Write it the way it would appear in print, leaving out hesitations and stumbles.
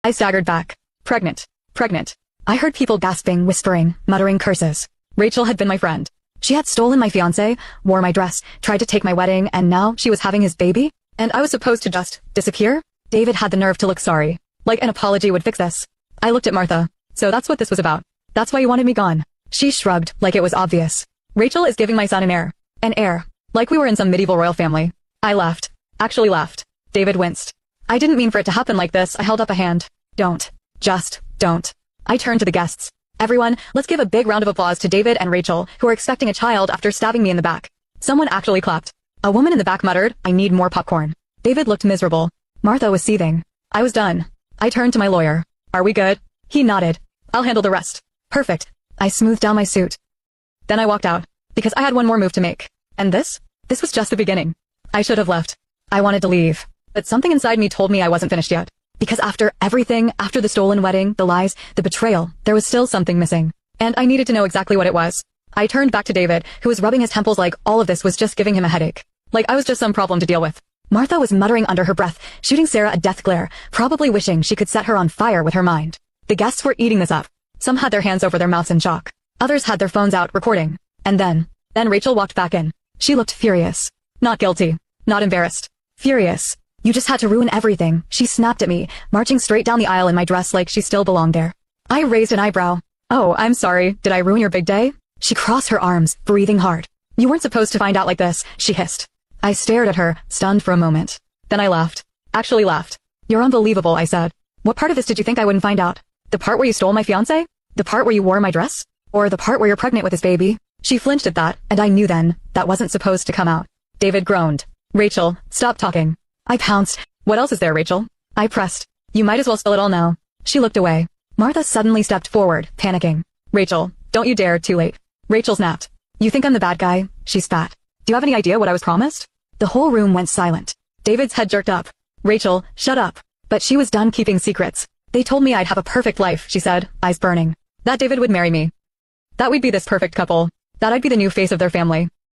I staggered back. Pregnant. Pregnant. I heard people gasping, whispering, muttering curses. Rachel had been my friend. She had stolen my fiancé, wore my dress, tried to take my wedding, and now she was having his baby? And I was supposed to just disappear? David had the nerve to look sorry. Like an apology would fix this. I looked at Martha. So that's what this was about. That's why you wanted me gone. She shrugged, like it was obvious. Rachel is giving my son an heir. An heir. Like we were in some medieval royal family. I laughed. Actually laughed. David winced. I didn't mean for it to happen like this. I held up a hand. Don't. Just don't. I turned to the guests. Everyone, let's give a big round of applause to David and Rachel, who are expecting a child after stabbing me in the back. Someone actually clapped. A woman in the back muttered, I need more popcorn. David looked miserable. Martha was seething. I was done. I turned to my lawyer. Are we good? He nodded. I'll handle the rest. Perfect. I smoothed down my suit. Then I walked out, because I had one more move to make. And this was just the beginning. I should have left. I wanted to leave. But something inside me told me I wasn't finished yet. Because after everything, after the stolen wedding, the lies, the betrayal, there was still something missing. And I needed to know exactly what it was. I turned back to David, who was rubbing his temples like all of this was just giving him a headache. Like I was just some problem to deal with. Martha was muttering under her breath, shooting Sarah a death glare, probably wishing she could set her on fire with her mind. The guests were eating this up. Some had their hands over their mouths in shock. Others had their phones out recording. And then Rachel walked back in. She looked furious. Not guilty. Not embarrassed. Furious. You just had to ruin everything. She snapped at me, marching straight down the aisle in my dress like she still belonged there. I raised an eyebrow. Oh, I'm sorry. Did I ruin your big day? She crossed her arms, breathing hard. You weren't supposed to find out like this, she hissed. I stared at her, stunned for a moment. Then I laughed. Actually laughed. You're unbelievable, I said. What part of this did you think I wouldn't find out? The part where you stole my fiancé? The part where you wore my dress? Or the part where you're pregnant with this baby? She flinched at that, and I knew then, that wasn't supposed to come out. David groaned. Rachel, stop talking. I pounced. What else is there, Rachel? I pressed. You might as well spill it all now. She looked away. Martha suddenly stepped forward, panicking. Rachel, don't you dare, too late. Rachel snapped. You think I'm the bad guy? She spat. Do you have any idea what I was promised? The whole room went silent. David's head jerked up. Rachel, shut up. But she was done keeping secrets. They told me I'd have a perfect life, she said, eyes burning. That David would marry me. That we'd be this perfect couple. That I'd be the new face of their family.